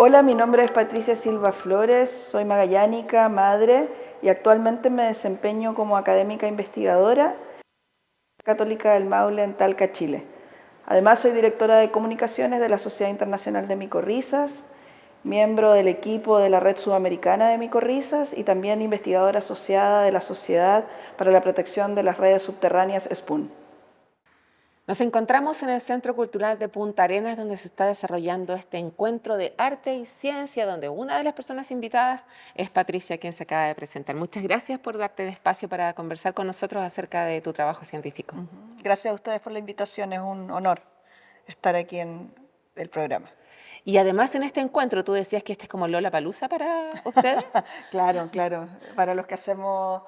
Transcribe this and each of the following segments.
Hola, mi nombre es Patricia Silva Flores, soy magallánica, madre y actualmente me desempeño como académica investigadora Católica del Maule en Talca, Chile. Además soy directora de comunicaciones de la Sociedad Internacional de Micorrizas, miembro del equipo de la Red Sudamericana de Micorrizas y también investigadora asociada de la Sociedad para la Protección de las Redes Subterráneas SPUN. Nos encontramos en el Centro Cultural de Punta Arenas, donde se está desarrollando este encuentro de arte y ciencia, donde una de las personas invitadas es Patricia, quien se acaba de presentar. Muchas gracias por darte el espacio para conversar con nosotros acerca de tu trabajo científico. Gracias a ustedes por la invitación, es un honor estar aquí en el programa. Y además en este encuentro, tú decías que este es como Lollapalooza para ustedes. Claro, claro. Para los que hacemos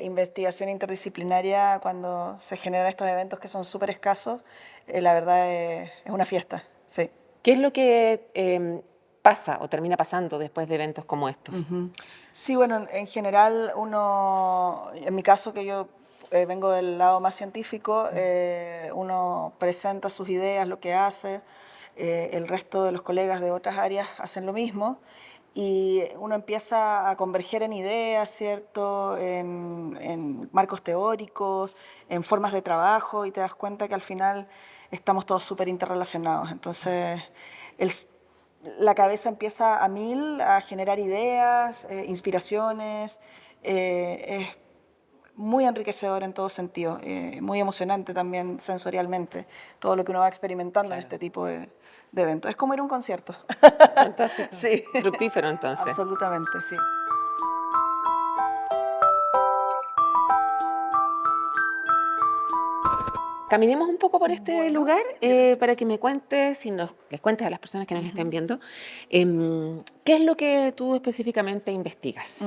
investigación interdisciplinaria, cuando se generan estos eventos que son súper escasos, la verdad es una fiesta, sí. ¿Qué es lo que pasa o termina pasando después de eventos como estos? Sí, bueno, en general uno, en mi caso que yo vengo del lado más científico, uno presenta sus ideas, lo que hace, el resto de los colegas de otras áreas hacen lo mismo y uno empieza a converger en ideas, ¿cierto? En marcos teóricos, en formas de trabajo y te das cuenta que al final estamos todos súper interrelacionados. Entonces, la cabeza empieza a mil a generar ideas, inspiraciones, es muy enriquecedor en todo sentido, muy emocionante también sensorialmente, todo lo que uno va experimentando en este tipo de eventos. Es como ir a un concierto. Fantástico. Sí. Fructífero entonces. Absolutamente, sí. Caminemos un poco por este lugar para que me cuentes, les cuentes a las personas que nos estén viendo, ¿qué es lo que tú específicamente investigas?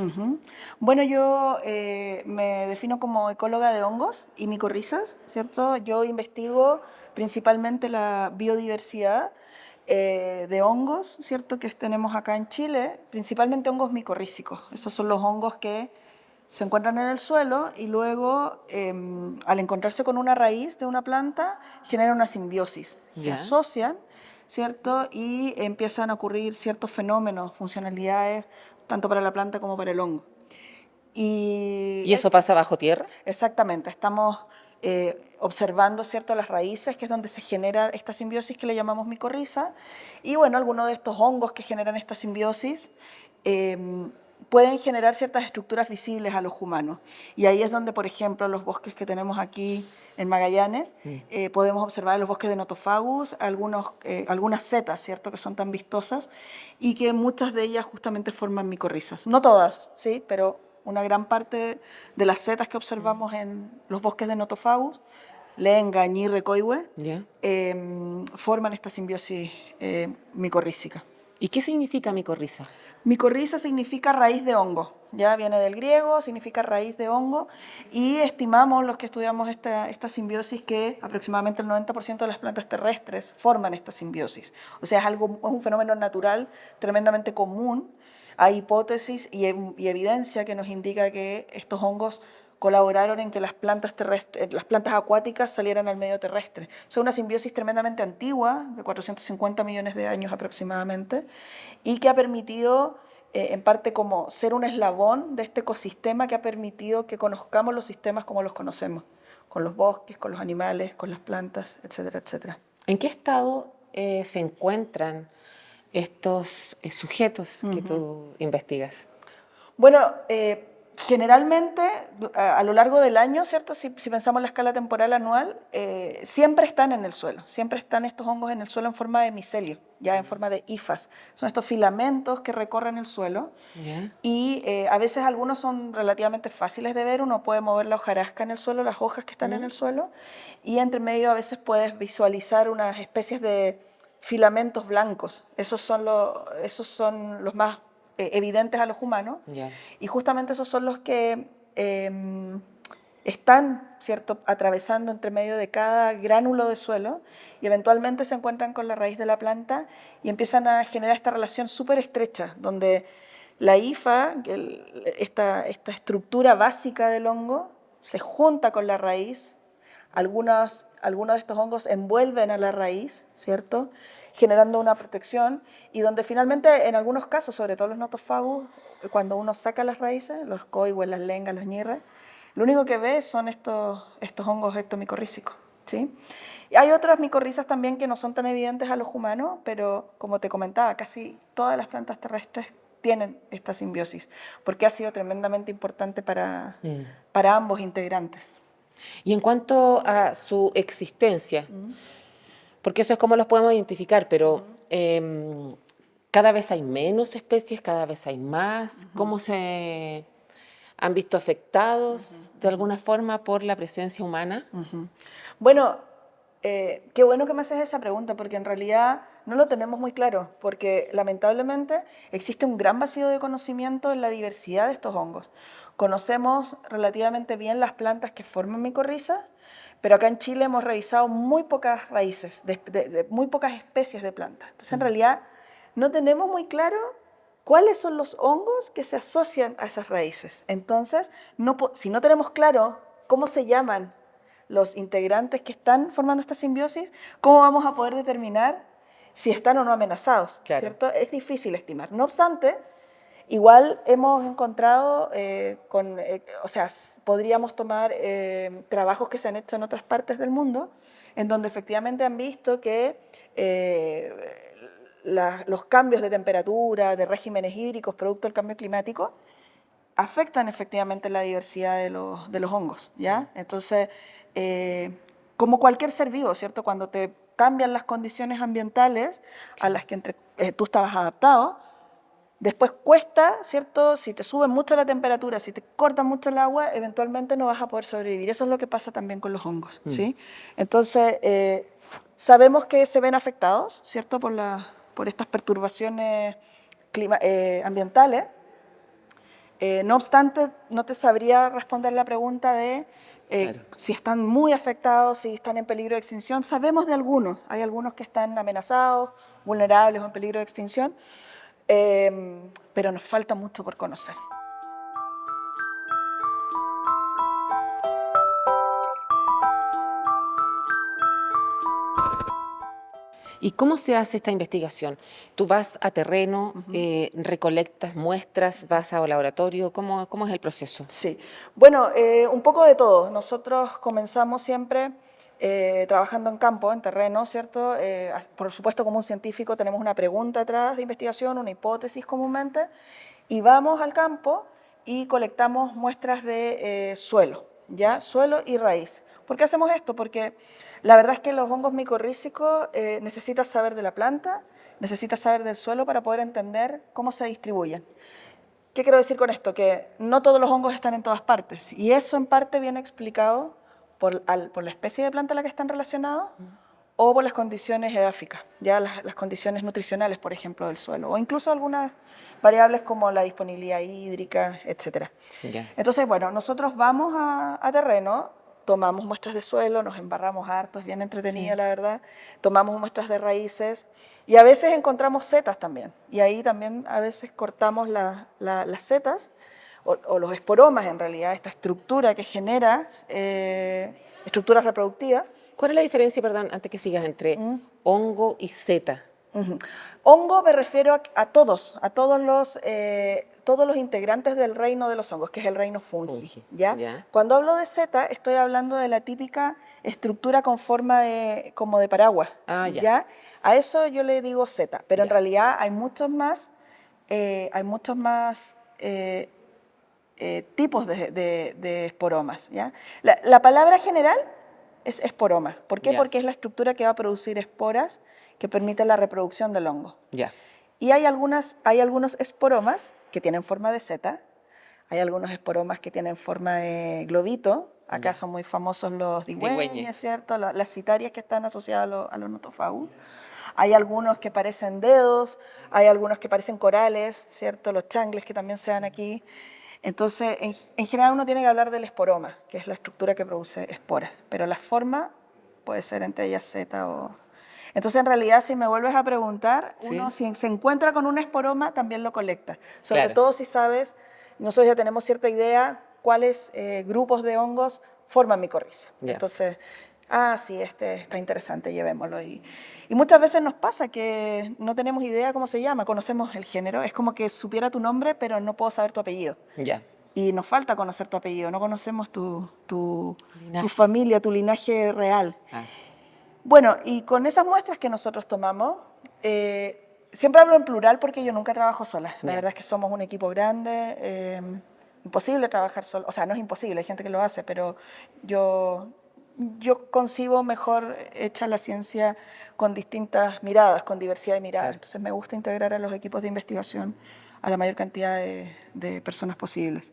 Bueno, yo me defino como ecóloga de hongos y micorrizas, ¿cierto? Yo investigo principalmente la biodiversidad de hongos, ¿cierto? Que tenemos acá en Chile, principalmente hongos micorrízicos. Esos son los hongos que se encuentran en el suelo y luego, al encontrarse con una raíz de una planta, generan una simbiosis. Se asocian, ¿cierto? Y empiezan a ocurrir ciertos fenómenos, funcionalidades, tanto para la planta como para el hongo. ¿Y eso pasa bajo tierra? Exactamente, estamos observando, ¿cierto?, las raíces, que es donde se genera esta simbiosis que le llamamos micorriza, y bueno, algunos de estos hongos que generan esta simbiosis pueden generar ciertas estructuras visibles a los humanos. Y ahí es donde, por ejemplo, los bosques que tenemos aquí en Magallanes, podemos observar en los bosques de Nothofagus algunas setas, ¿cierto?, que son tan vistosas y que muchas de ellas justamente forman micorrizas. No todas, ¿sí?, pero una gran parte de las setas que observamos en los bosques de Nothofagus, Lenga, Ñirre, Coihue, forman esta simbiosis micorrícica. ¿Y qué significa micorriza? Micorriza significa raíz de hongo, ya viene del griego, significa raíz de hongo, y estimamos los que estudiamos esta simbiosis que aproximadamente el 90% de las plantas terrestres forman esta simbiosis. O sea, es un fenómeno natural tremendamente común. Hay hipótesis y evidencia que nos indica que estos hongos colaboraron en que las plantas acuáticas salieran al medio terrestre. Es una simbiosis tremendamente antigua, de 450 millones de años aproximadamente, y que ha permitido, en parte como ser un eslabón de este ecosistema que ha permitido que conozcamos los sistemas como los conocemos, con los bosques, con los animales, con las plantas, etcétera, etcétera. ¿En qué estado se encuentran estos sujetos que tú investigas? Bueno, generalmente a lo largo del año, ¿cierto? Si pensamos en la escala temporal anual, siempre están en el suelo, siempre están estos hongos en el suelo en forma de micelio, ya en forma de hifas. Son estos filamentos que recorren el suelo y a veces algunos son relativamente fáciles de ver, uno puede mover la hojarasca en el suelo, las hojas que están en el suelo, y entre medio a veces puedes visualizar unas especies de filamentos blancos. Esos son los más evidentes a los humanos, y justamente esos son los que están, ¿cierto?, atravesando entre medio de cada gránulo de suelo y eventualmente se encuentran con la raíz de la planta y empiezan a generar esta relación súper estrecha, donde la hifa, esta estructura básica del hongo, se junta con la raíz. Algunos de estos hongos envuelven a la raíz, ¿cierto?, generando una protección y donde finalmente en algunos casos, sobre todo los notofagus, cuando uno saca las raíces, los coihues, las lengas, los ñirres, lo único que ve son estos hongos ectomicorrízicos, ¿sí? Y hay otras micorrizas también que no son tan evidentes a los humanos, pero como te comentaba, casi todas las plantas terrestres tienen esta simbiosis, porque ha sido tremendamente importante para ambos integrantes. Y en cuanto a su existencia, porque eso es como los podemos identificar, pero cada vez hay menos especies, cada vez hay más. ¿Cómo se han visto afectados de alguna forma por la presencia humana? Bueno, qué bueno que me haces esa pregunta, porque en realidad no lo tenemos muy claro, porque lamentablemente existe un gran vacío de conocimiento en la diversidad de estos hongos. Conocemos relativamente bien las plantas que forman micorriza, pero acá en Chile hemos revisado muy pocas raíces, de muy pocas especies de plantas. Entonces, en realidad, no tenemos muy claro cuáles son los hongos que se asocian a esas raíces. Entonces, si no tenemos claro cómo se llaman los integrantes que están formando esta simbiosis, ¿cómo vamos a poder determinar si están o no amenazados? Claro. ¿Cierto? Es difícil estimar. No obstante, igual hemos encontrado, o sea, podríamos tomar trabajos que se han hecho en otras partes del mundo, en donde efectivamente han visto que los cambios de temperatura, de regímenes hídricos, producto del cambio climático, afectan efectivamente la diversidad de los hongos, ¿ya? Entonces, como cualquier ser vivo, ¿cierto? Cuando te cambian las condiciones ambientales a las que tú estabas adaptado, después cuesta, ¿cierto? Si te sube mucho la temperatura, si te corta mucho el agua, eventualmente no vas a poder sobrevivir. Eso es lo que pasa también con los hongos, ¿sí? Entonces, sabemos que se ven afectados, ¿cierto? Por estas perturbaciones ambientales. No obstante, no te sabría responder la pregunta de si están muy afectados, si están en peligro de extinción. Sabemos de algunos, hay algunos que están amenazados, vulnerables o en peligro de extinción, pero nos falta mucho por conocer. ¿Y cómo se hace esta investigación? ¿Tú vas a terreno, recolectas muestras, vas a laboratorio? ¿Cómo es el proceso? Sí, bueno, un poco de todo. Nosotros comenzamos siempre trabajando en campo, en terreno, ¿cierto? Por supuesto, como un científico tenemos una pregunta detrás de investigación, una hipótesis comúnmente, y vamos al campo y colectamos muestras de suelo, ¿ya? Suelo y raíz. ¿Por qué hacemos esto? Porque la verdad es que los hongos micorrízicos necesitas saber de la planta, necesitas saber del suelo para poder entender cómo se distribuyen. ¿Qué quiero decir con esto? Que no todos los hongos están en todas partes, y eso en parte viene explicado por la especie de planta a la que están relacionados o por las condiciones edáficas, ya las condiciones nutricionales, por ejemplo, del suelo, o incluso algunas variables como la disponibilidad hídrica, etc. Entonces, bueno, nosotros vamos a terreno, tomamos muestras de suelo, nos embarramos harto, es bien entretenido, la verdad, tomamos muestras de raíces y a veces encontramos setas también, y ahí también a veces cortamos las setas o los esporomas, en realidad, esta estructura que genera estructuras reproductivas. ¿Cuál es la diferencia, perdón, antes que sigas, entre hongo y seta? Hongo me refiero a todos los integrantes del reino de los hongos, que es el reino fungi, ¿ya? Cuando hablo de seta, estoy hablando de la típica estructura con forma como de paraguas, ¿ya? A eso yo le digo seta, pero en realidad hay muchos más tipos de esporomas, ¿ya? La palabra general es esporoma. ¿Por qué? Porque es la estructura que va a producir esporas que permiten la reproducción del hongo. Y hay algunos esporomas que tienen forma de seta, hay algunos esporomas que tienen forma de globito, acá son muy famosos los digüeñes, ¿cierto? Las citarias que están asociadas a los notofagus. Hay algunos que parecen dedos, hay algunos que parecen corales, ¿cierto? Los changles que también se dan aquí. Entonces, en general uno tiene que hablar del esporoma, que es la estructura que produce esporas, pero la forma puede ser entre ellas seta o... Entonces, en realidad, si me vuelves a preguntar, uno si se encuentra con un esporoma, también lo colecta. Sobre todo si sabes, nosotros ya tenemos cierta idea cuáles grupos de hongos forman micorriza. Entonces, Ah, sí, este está interesante, llevémoslo. Y muchas veces nos pasa que no tenemos idea cómo se llama, conocemos el género, es como que supiera tu nombre, pero no puedo saber tu apellido. Ya. Y nos falta conocer tu apellido, no conocemos tu Linaje. familia, tu linaje real. Ah. Bueno, y con esas muestras que nosotros tomamos, siempre hablo en plural porque yo nunca trabajo sola. La Ya. verdad es que somos un equipo grande, imposible trabajar sola. O sea, no es imposible, hay gente que lo hace, pero yo concibo mejor hecha la ciencia con distintas miradas, con diversidad de miradas. Claro. Entonces me gusta integrar a los equipos de investigación a la mayor cantidad de personas posibles.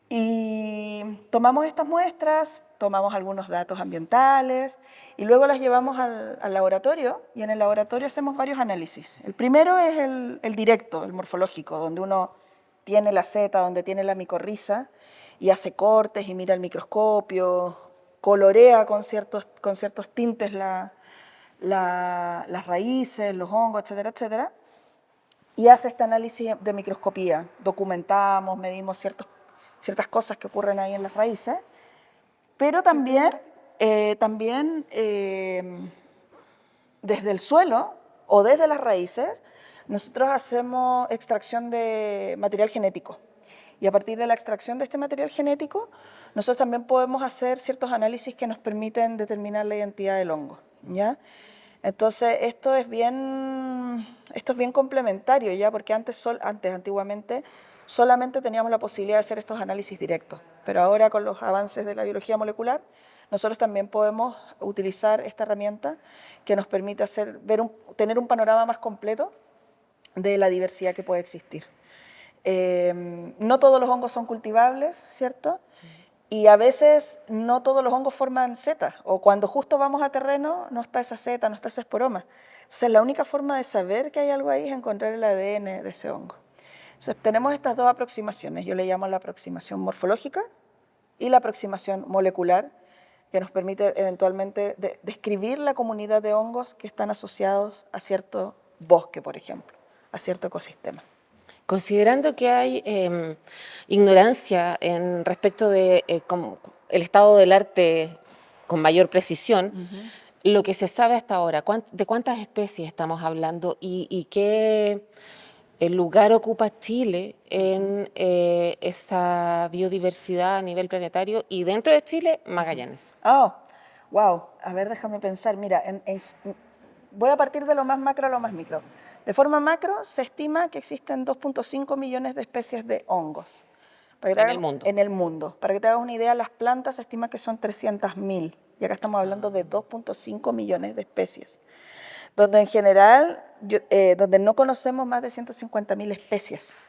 Y tomamos estas muestras, tomamos algunos datos ambientales y luego las llevamos al laboratorio, y en el laboratorio hacemos varios análisis. El primero es el directo, el morfológico, donde uno tiene la seta, donde tiene la micorriza y hace cortes y mira el microscopio, colorea con ciertos tintes las raíces, los hongos, etcétera, etcétera, y hace este análisis de microscopía. Documentamos, medimos ciertas cosas que ocurren ahí en las raíces, pero también desde el suelo o desde las raíces nosotros hacemos extracción de material genético. Y a partir de la extracción de este material genético, nosotros también podemos hacer ciertos análisis que nos permiten determinar la identidad del hongo, ¿ya? Entonces, esto es bien complementario, ¿ya? Porque antiguamente, solamente teníamos la posibilidad de hacer estos análisis directos. Pero ahora, con los avances de la biología molecular, nosotros también podemos utilizar esta herramienta que nos permite tener un panorama más completo de la diversidad que puede existir. No todos los hongos son cultivables, ¿cierto? Y a veces no todos los hongos forman setas, o cuando justo vamos a terreno no está esa seta, no está esa esporoma. Entonces la única forma de saber que hay algo ahí es encontrar el ADN de ese hongo. Entonces tenemos estas dos aproximaciones, yo le llamo la aproximación morfológica y la aproximación molecular, que nos permite eventualmente describir la comunidad de hongos que están asociados a cierto bosque, por ejemplo, a cierto ecosistema. Considerando que hay ignorancia en respecto de el estado del arte con mayor precisión, lo que se sabe hasta ahora, ¿de cuántas especies estamos hablando y qué lugar ocupa Chile en esa biodiversidad a nivel planetario y dentro de Chile, Magallanes? Oh, wow. A ver, déjame pensar. Mira, voy a partir de lo más macro a lo más micro. De forma macro, se estima que existen 2.5 millones de especies de hongos. En el mundo. En el mundo. Para que te hagas una idea, las plantas se estima que son 300.000. Y acá estamos hablando de 2.5 millones de especies. Donde en general, donde no conocemos más de 150.000 especies.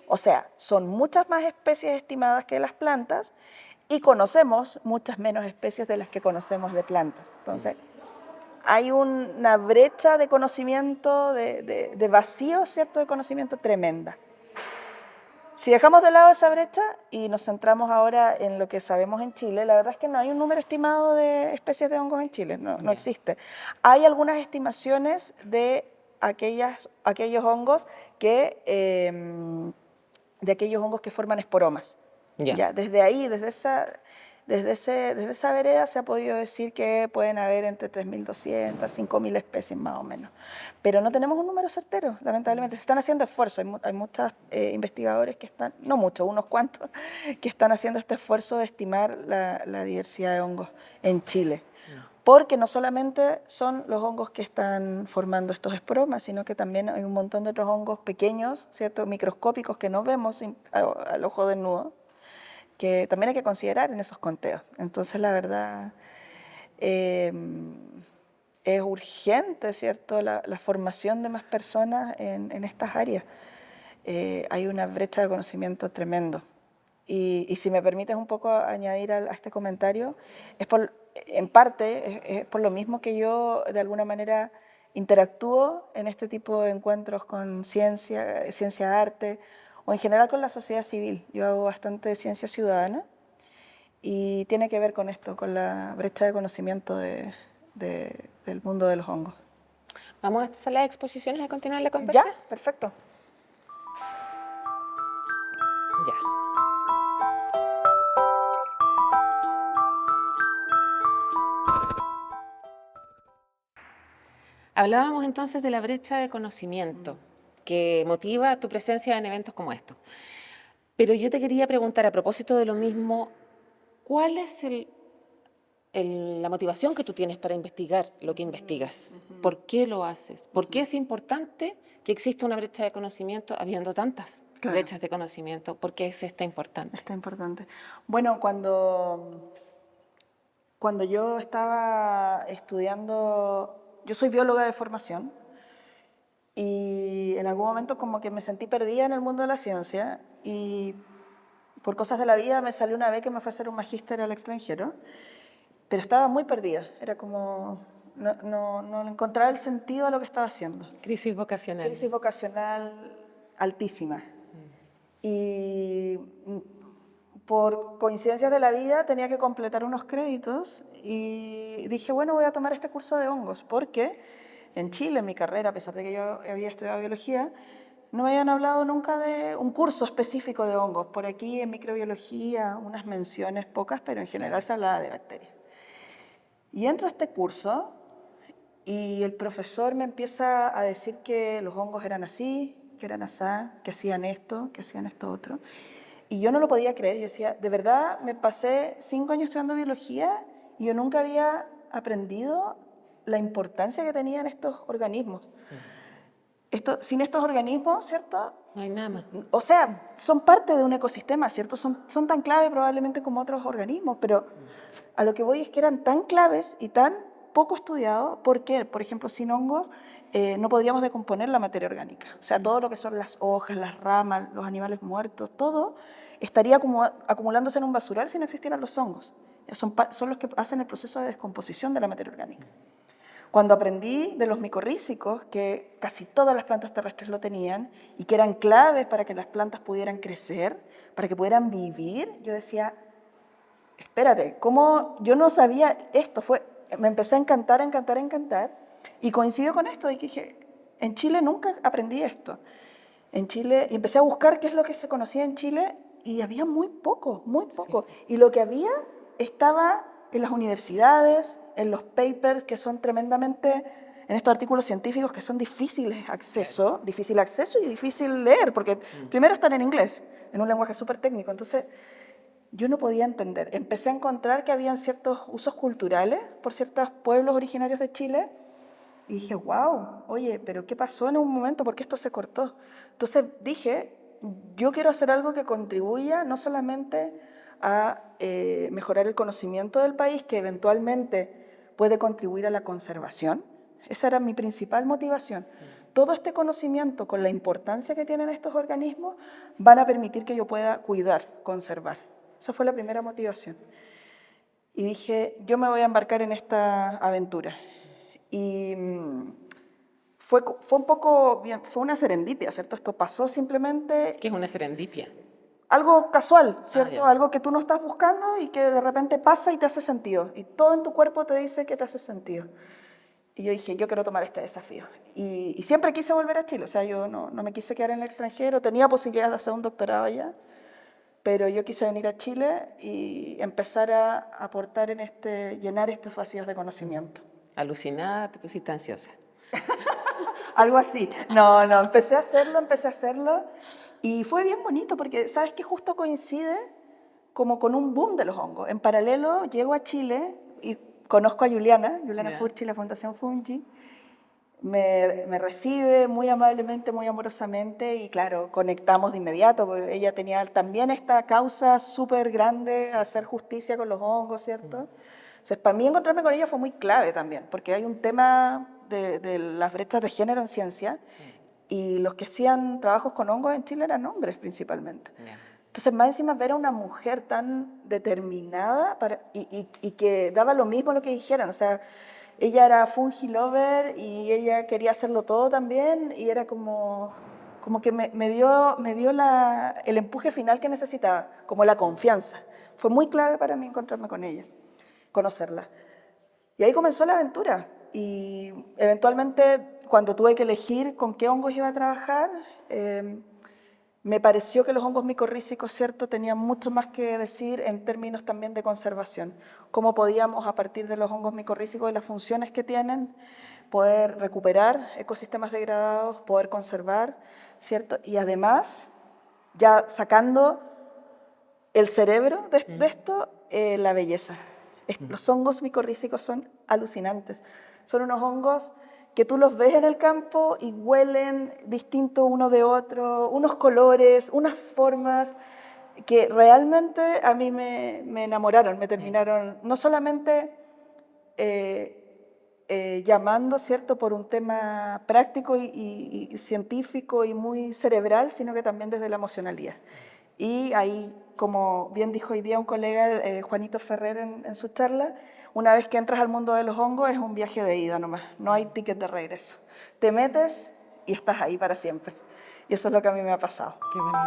O sea, son muchas más especies estimadas que las plantas y conocemos muchas menos especies de las que conocemos de plantas. Entonces, hay una brecha de conocimiento, de vacío, ¿cierto?, de conocimiento tremenda. Si dejamos de lado esa brecha y nos centramos ahora en lo que sabemos en Chile, la verdad es que no hay un número estimado de especies de hongos en Chile, no existe. Hay algunas estimaciones de aquellos hongos que forman esporomas. Ya, desde ahí, desde esa vereda se ha podido decir que pueden haber entre 3.200, 5.000 especies más o menos. Pero no tenemos un número certero, lamentablemente. Se están haciendo esfuerzos, hay muchos investigadores que están, no muchos, unos cuantos, que están haciendo este esfuerzo de estimar la diversidad de hongos en Chile. Porque no solamente son los hongos que están formando estos esporomas, sino que también hay un montón de otros hongos pequeños, ¿cierto?, microscópicos que no vemos al ojo desnudo, que también hay que considerar en esos conteos. Entonces, la verdad, es urgente, ¿cierto?, la formación de más personas en estas áreas. Hay una brecha de conocimiento tremendo. Y si me permites un poco añadir a este comentario, en parte es por lo mismo que yo, de alguna manera, interactúo en este tipo de encuentros con ciencia, arte, o en general con la sociedad civil. Yo hago bastante ciencia ciudadana y tiene que ver con esto, con la brecha de conocimiento del mundo de los hongos. ¿Vamos a esta sala de exposiciones a continuar la conversa? Ya, perfecto. Ya. Hablábamos entonces de la brecha de conocimiento que motiva tu presencia en eventos como estos. Pero yo te quería preguntar a propósito de lo mismo, ¿cuál es la motivación que tú tienes para investigar lo que investigas? ¿Por qué lo haces? ¿Por qué es importante que exista una brecha de conocimiento habiendo tantas brechas de conocimiento? ¿Por qué es esta importante? Está importante. Bueno, cuando yo estaba estudiando, yo soy bióloga de formación y en algún momento como que me sentí perdida en el mundo de la ciencia y por cosas de la vida me salió una beca que me fue a hacer un magíster al extranjero, pero estaba muy perdida, era como no encontraba el sentido a lo que estaba haciendo. Crisis vocacional. Crisis vocacional altísima. Y por coincidencias de la vida tenía que completar unos créditos y dije, bueno, voy a tomar este curso de hongos, porque en Chile, en mi carrera, a pesar de que yo había estudiado biología, no me habían hablado nunca de un curso específico de hongos. Por aquí en microbiología, unas menciones pocas, pero en general se hablaba de bacterias. Y entro a este curso y el profesor me empieza a decir que los hongos eran así, que eran asá, que hacían esto otro. Y yo no lo podía creer. Yo decía, de verdad, me pasé 5 años estudiando biología y yo nunca había aprendido la importancia que tenían estos organismos. Sin estos organismos, ¿cierto? No hay nada más. O sea, son parte de un ecosistema, ¿cierto? Son tan clave probablemente como otros organismos, pero a lo que voy es que eran tan claves y tan poco estudiados, porque, por ejemplo, sin hongos no podríamos decomponer la materia orgánica. O sea, todo lo que son las hojas, las ramas, los animales muertos, todo estaría acumulándose en un basural si no existieran los hongos. Son los que hacen el proceso de descomposición de la materia orgánica. Cuando aprendí de los micorrízicos, que casi todas las plantas terrestres lo tenían y que eran claves para que las plantas pudieran crecer, para que pudieran vivir, yo decía, espérate, ¿cómo yo no sabía esto? Me empecé a encantar, y coincido con esto, y que dije, en Chile nunca aprendí esto. En Chile, y empecé a buscar qué es lo que se conocía en Chile, y había muy poco. Sí. Y lo que había estaba en las universidades, en los papers que son tremendamente, en estos artículos científicos que son difícil acceso y difícil leer, porque primero están en inglés, en un lenguaje súper técnico. Entonces, yo no podía entender. Empecé a encontrar que habían ciertos usos culturales por ciertos pueblos originarios de Chile y dije, wow, oye, pero ¿qué pasó en un momento? ¿Por qué esto se cortó? Entonces dije, yo quiero hacer algo que contribuya no solamente a mejorar el conocimiento del país, que eventualmente puede contribuir a la conservación. Esa era mi principal motivación. Todo este conocimiento, con la importancia que tienen estos organismos, van a permitir que yo pueda cuidar, conservar. Esa fue la primera motivación. Y dije, yo me voy a embarcar en esta aventura. Y fue un poco, fue una serendipia, ¿cierto? Esto pasó simplemente... ¿Qué es una serendipia? Algo casual, ¿cierto? Algo que tú no estás buscando y que de repente pasa y te hace sentido. Y todo en tu cuerpo te dice que te hace sentido. Y yo dije, yo quiero tomar este desafío. Y siempre quise volver a Chile. O sea, yo no me quise quedar en el extranjero. Tenía posibilidades de hacer un doctorado allá. Pero yo quise venir a Chile y empezar a aportar en llenar estos vacíos de conocimiento. Alucinada, te pusiste ansiosa. Algo así. No, empecé a hacerlo. Y fue bien bonito porque, ¿sabes qué? Justo coincide como con un boom de los hongos. En paralelo, llego a Chile y conozco a Juliana Furchi, la Fundación Fungi. Me recibe muy amablemente, muy amorosamente y, claro, conectamos de inmediato porque ella tenía también esta causa súper grande, sí, hacer justicia con los hongos, ¿cierto? Entonces, para mí encontrarme con ella fue muy clave también, porque hay un tema de las brechas de género en ciencia. Y los que hacían trabajos con hongos en Chile eran hombres principalmente. Entonces, más encima ver a una mujer tan determinada y que daba lo mismo lo que dijeran. O sea, ella era fungi lover y ella quería hacerlo todo también y era como que me dio el empuje final que necesitaba, como la confianza. Fue muy clave para mí encontrarme con ella, conocerla. Y ahí comenzó la aventura. Y eventualmente, cuando tuve que elegir con qué hongos iba a trabajar, me pareció que los hongos micorrízicos, ¿cierto?, tenían mucho más que decir en términos también de conservación. Cómo podíamos, a partir de los hongos micorrízicos y las funciones que tienen, poder recuperar ecosistemas degradados, poder conservar, ¿cierto? Y además, ya sacando el cerebro de esto, la belleza. Los hongos micorrízicos son alucinantes. Son unos hongos que tú los ves en el campo y huelen distinto uno de otro, unos colores, unas formas que realmente a mí me enamoraron, me terminaron no solamente llamando, ¿cierto?, por un tema práctico y científico y muy cerebral, sino que también desde la emocionalidad. Y ahí, como bien dijo hoy día un colega, Juanito Ferrer, en su charla, una vez que entras al mundo de los hongos es un viaje de ida nomás, no hay ticket de regreso. Te metes y estás ahí para siempre. Y eso es lo que a mí me ha pasado. Qué bonito.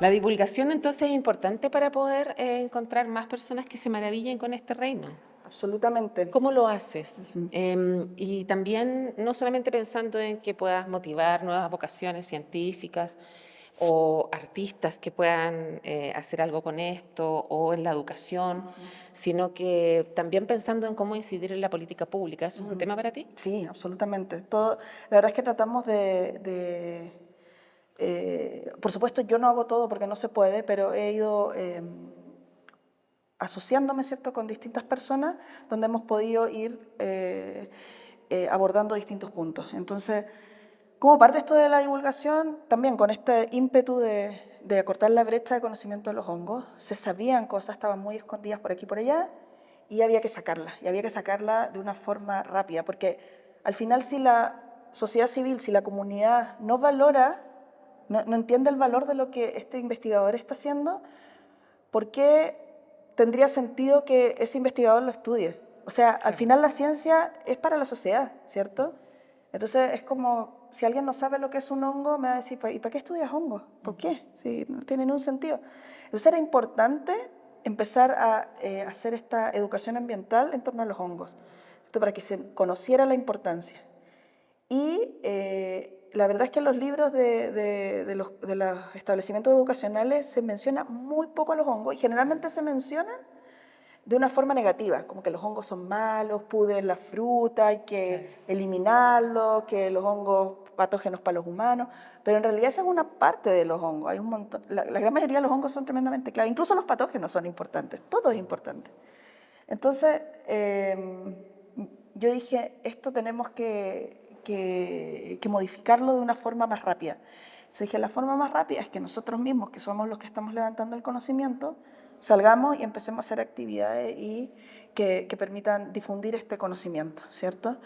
La divulgación entonces es importante para poder encontrar más personas que se maravillen con este reino. Absolutamente. ¿Cómo lo haces? Y también no solamente pensando en que puedas motivar nuevas vocaciones científicas o artistas que puedan hacer algo con esto o en la educación, sino que también pensando en cómo incidir en la política pública. ¿Eso es un tema para ti? Sí, absolutamente. La verdad es que tratamos por supuesto, yo no hago todo porque no se puede, pero he ido asociándome, ¿cierto?, con distintas personas donde hemos podido ir abordando distintos puntos. Entonces, como parte de esto de la divulgación, también con este ímpetu de acortar la brecha de conocimiento de los hongos, se sabían cosas, estaban muy escondidas por aquí y por allá, y había que sacarlas, de una forma rápida, porque al final si la sociedad civil, si la comunidad no valora, no entiende el valor de lo que este investigador está haciendo, ¿por qué tendría sentido que ese investigador lo estudie? O sea, al final la ciencia es para la sociedad, ¿cierto? Entonces es como, si alguien no sabe lo que es un hongo, me va a decir, ¿y para qué estudias hongos? ¿Por qué? Si no tiene ningún sentido. Entonces era importante empezar a hacer esta educación ambiental en torno a los hongos, esto para que se conociera la importancia. Y la verdad es que en los libros de los establecimientos educacionales se menciona muy poco a los hongos y generalmente se mencionan de una forma negativa, como que los hongos son malos, pudren la fruta, hay que eliminarlos, que los hongos patógenos para los humanos, pero en realidad esa es una parte de los hongos, hay un montón, la gran mayoría de los hongos son tremendamente claves, incluso los patógenos son importantes, todo es importante. Entonces, yo dije, esto tenemos que modificarlo de una forma más rápida. Entonces dije, la forma más rápida es que nosotros mismos, que somos los que estamos levantando el conocimiento, salgamos y empecemos a hacer actividades que permitan difundir este conocimiento, ¿cierto?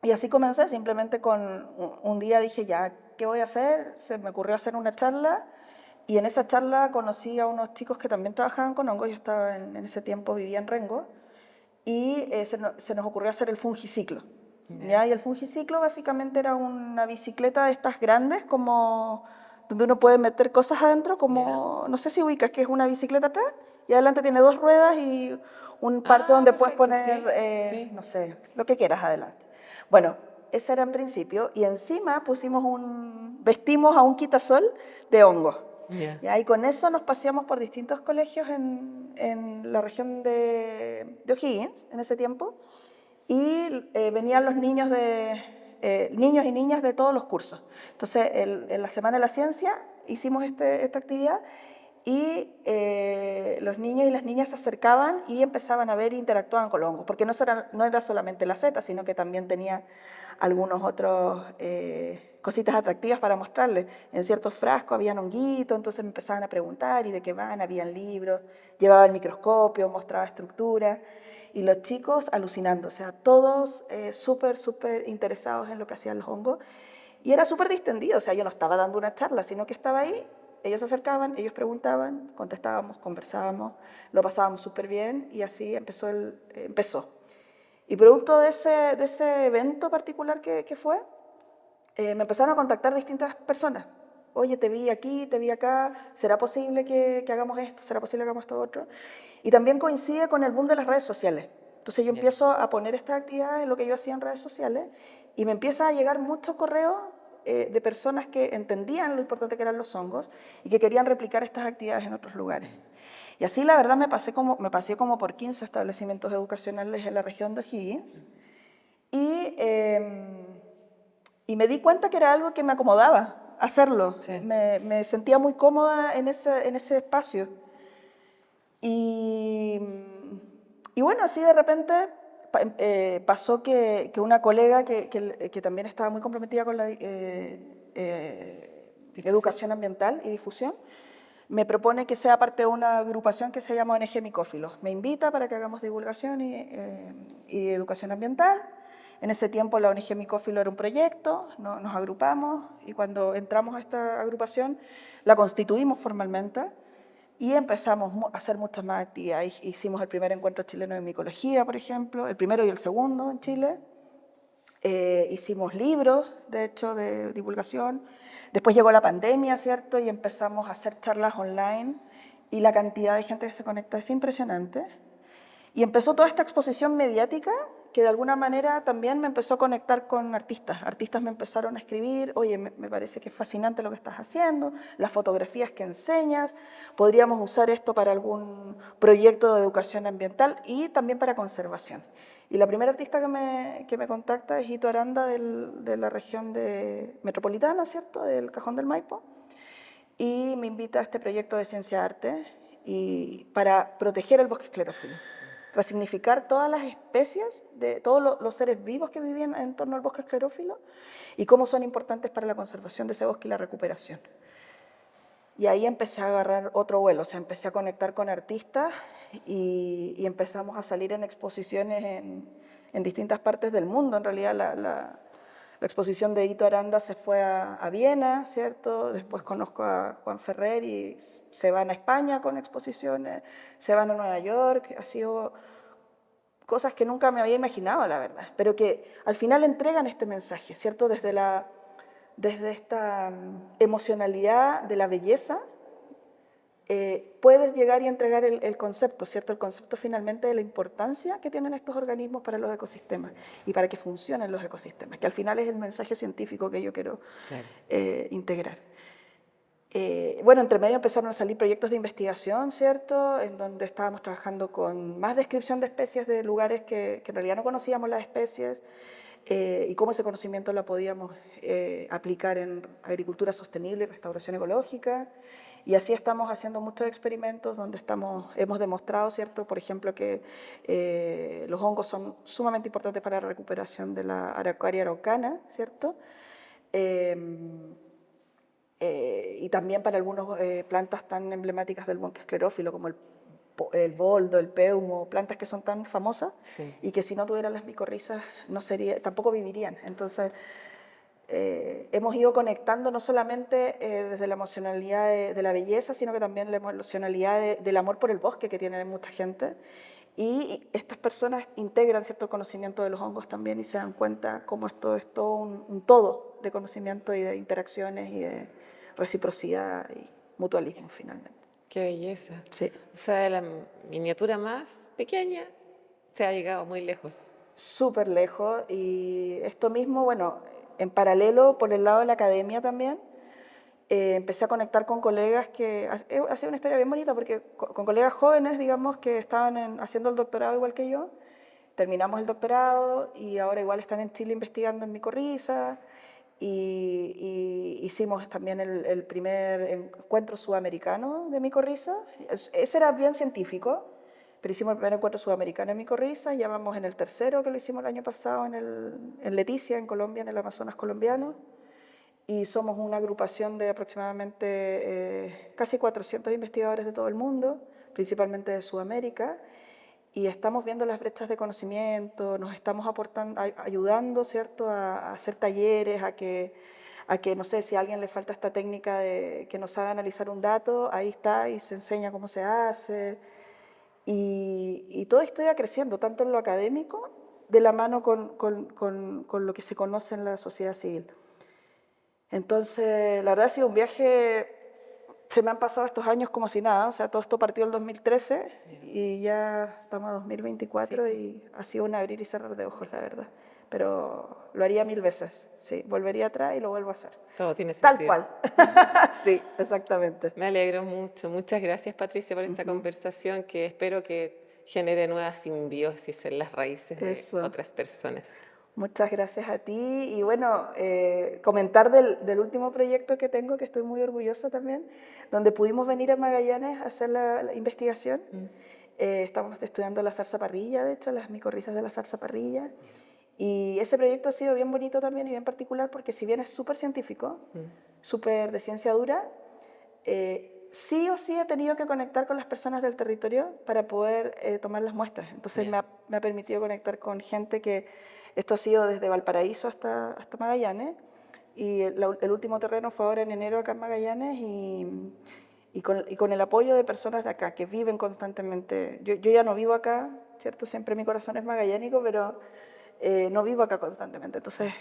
Y así comencé, simplemente con un día dije, ya, ¿qué voy a hacer? Se me ocurrió hacer una charla y en esa charla conocí a unos chicos que también trabajaban con hongos. Yo estaba en ese tiempo, vivía en Rengo, y se nos ocurrió hacer el fungiciclo. ¿Ya? Y el fungiciclo básicamente era una bicicleta de estas grandes, como donde uno puede meter cosas adentro, como, no sé si ubicas, que es una bicicleta atrás, y adelante tiene dos ruedas y un parte donde puedes poner, no sé, lo que quieras adelante. Bueno, ese era en principio, y encima vestimos a un quitasol de hongos. ¿Ya? Y con eso nos paseamos por distintos colegios en la región de O'Higgins, en ese tiempo, y venían los niños y niñas de todos los cursos. Entonces, en la Semana de la Ciencia hicimos esta actividad y los niños y las niñas se acercaban y empezaban a ver e interactuaban con los hongos, porque no era solamente la seta, sino que también tenía algunos otros cositas atractivas para mostrarles. En ciertos frascos habían honguitos, entonces me empezaban a preguntar y de qué van, habían libros, llevaba el microscopio, mostraba estructura. Y los chicos alucinando, o sea, todos súper interesados en lo que hacían los hongos. Y era súper distendido, o sea, yo no estaba dando una charla, sino que estaba ahí, ellos se acercaban, ellos preguntaban, contestábamos, conversábamos, lo pasábamos súper bien y así empezó. Y producto de ese evento particular que fue, me empezaron a contactar distintas personas. Oye, te vi aquí, te vi acá, ¿será posible que hagamos esto? ¿Será posible que hagamos esto otro? Y también coincide con el boom de las redes sociales. Entonces yo empiezo a poner estas actividades en lo que yo hacía en redes sociales y me empieza a llegar muchos correos de personas que entendían lo importante que eran los hongos y que querían replicar estas actividades en otros lugares. Y así, la verdad, me pasé como por 15 establecimientos educacionales en la región de O'Higgins y me di cuenta que era algo que me acomodaba hacerlo. Sí. Me sentía muy cómoda en ese espacio. Y bueno, así de repente pasó que una colega que también estaba muy comprometida con la educación ambiental y difusión, me propone que sea parte de una agrupación que se llama ONG Micófilos. Me invita para que hagamos divulgación y educación ambiental. En ese tiempo la ONG Micófilo era un proyecto, nos agrupamos y cuando entramos a esta agrupación la constituimos formalmente y empezamos a hacer muchas más actividades. Hicimos el primer encuentro chileno de micología, por ejemplo, el primero y el segundo en Chile. Hicimos libros, de hecho, de divulgación. Después llegó la pandemia, ¿cierto? Y empezamos a hacer charlas online y la cantidad de gente que se conecta es impresionante. Y empezó toda esta exposición mediática que de alguna manera también me empezó a conectar con artistas. Artistas me empezaron a escribir, oye, me parece que es fascinante lo que estás haciendo, las fotografías que enseñas, podríamos usar esto para algún proyecto de educación ambiental y también para conservación. Y la primera artista que me contacta es Ito Aranda de la región metropolitana, ¿cierto?, del Cajón del Maipo, y me invita a este proyecto de ciencia-arte para proteger el bosque esclerófilo, resignificar todas las especies, de todos los seres vivos que vivían en torno al bosque esclerófilo y cómo son importantes para la conservación de ese bosque y la recuperación. Y ahí empecé a agarrar otro vuelo, o sea, empecé a conectar con artistas y empezamos a salir en exposiciones en distintas partes del mundo. En realidad la exposición de Ito Aranda se fue a Viena, ¿cierto? Después conozco a Juan Ferrer y se van a España con exposiciones, se van a Nueva York. Ha sido cosas que nunca me había imaginado, la verdad, pero que al final entregan este mensaje, ¿cierto? Desde esta emocionalidad de la belleza, puedes llegar y entregar el concepto, ¿cierto? El concepto finalmente de la importancia que tienen estos organismos para los ecosistemas y para que funcionen los ecosistemas, que al final es el mensaje científico que yo quiero integrar. Bueno, entre medio empezaron a salir proyectos de investigación, ¿cierto?, en donde estábamos trabajando con más descripción de especies de lugares que en realidad no conocíamos las especies, y cómo ese conocimiento lo podíamos aplicar en agricultura sostenible y restauración ecológica. Y así estamos haciendo muchos experimentos donde hemos demostrado, ¿cierto?, por ejemplo, que los hongos son sumamente importantes para la recuperación de la Araucaria araucana, ¿cierto?, y también para algunas plantas tan emblemáticas del bosque esclerófilo como el boldo, el peumo, plantas que son tan famosas y que si no tuvieran las micorrizas tampoco vivirían. Entonces, hemos ido conectando no solamente desde la emocionalidad de la belleza, sino que también la emocionalidad del amor por el bosque que tiene mucha gente. Y estas personas integran cierto conocimiento de los hongos también y se dan cuenta cómo esto es todo un todo de conocimiento y de interacciones y de reciprocidad y mutualismo finalmente. Qué belleza. Sí. O sea, de la miniatura más pequeña se ha llegado muy lejos. Súper lejos. Y esto mismo, bueno, en paralelo, por el lado de la academia también, empecé a conectar con colegas que... Ha sido una historia bien bonita porque con colegas jóvenes, digamos, que estaban haciendo el doctorado igual que yo. Terminamos el doctorado y ahora igual están en Chile investigando en micorriza. Y hicimos también el primer encuentro sudamericano de micorriza. Ese era bien científico, pero hicimos el primer encuentro sudamericano de micorriza. Ya vamos en el tercero, que lo hicimos el año pasado en Leticia, en Colombia, en el Amazonas colombiano. Y somos una agrupación de aproximadamente casi 400 investigadores de todo el mundo, principalmente de Sudamérica. Y estamos viendo las brechas de conocimiento, nos estamos ayudando, ¿cierto?, a hacer talleres, a que, no sé, si a alguien le falta esta técnica de que nos sabe analizar un dato, ahí está y se enseña cómo se hace. Y todo esto iba creciendo, tanto en lo académico, de la mano con lo que se conoce en la sociedad civil. Entonces, la verdad ha sido un viaje... Se me han pasado estos años como si nada, o sea, todo esto partió en el 2013 y ya estamos en 2024 y ha sido un abrir y cerrar de ojos, la verdad. pero lo haría 1000 veces, sí, volvería atrás y lo vuelvo a hacer. Todo tiene Tal sentido. cual, sí, exactamente. Me alegro mucho. Muchas gracias, Patricia, por esta conversación que espero que genere nuevas simbiosis en las raíces de Eso. otras personas. Muchas gracias a ti y bueno, comentar del último proyecto que tengo, que estoy muy orgullosa también, donde pudimos venir a Magallanes a hacer la investigación. Estamos estudiando la zarzaparrilla, de hecho, las micorrizas de la zarzaparrilla. Y ese proyecto ha sido bien bonito también y bien particular porque si bien es súper científico, súper de ciencia dura, sí o sí he tenido que conectar con las personas del territorio para poder tomar las muestras. Entonces me ha permitido conectar con gente que esto ha sido desde Valparaíso hasta Magallanes. Y el último terreno fue ahora en enero acá en Magallanes y con el apoyo de personas de acá que viven constantemente. Yo ya no vivo acá, ¿cierto? Siempre mi corazón es magallánico, pero no vivo acá constantemente. Entonces,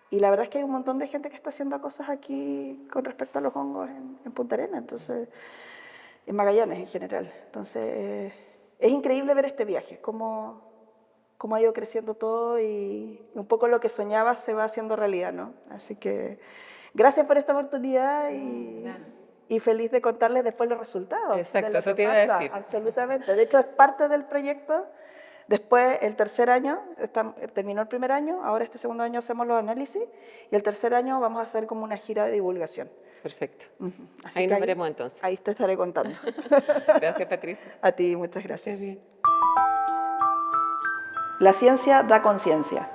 y la verdad es que hay un montón de gente que está haciendo cosas aquí con respecto a los hongos en Punta Arenas, entonces, en Magallanes en general. Entonces, es increíble ver este viaje, cómo ha ido creciendo todo y un poco lo que soñaba se va haciendo realidad, ¿no? Así que gracias por esta oportunidad y feliz de contarles después los resultados. Exacto, de lo eso que te iba a pasa. decir. Absolutamente. De hecho, es parte del proyecto. Después, el tercer año, terminó el primer año, ahora este segundo año hacemos los análisis y el tercer año vamos a hacer como una gira de divulgación. Perfecto. Así Ahí que nos veremos entonces. Ahí te estaré contando. Gracias, Patricia. A ti, muchas gracias. Bien. La ciencia da conciencia.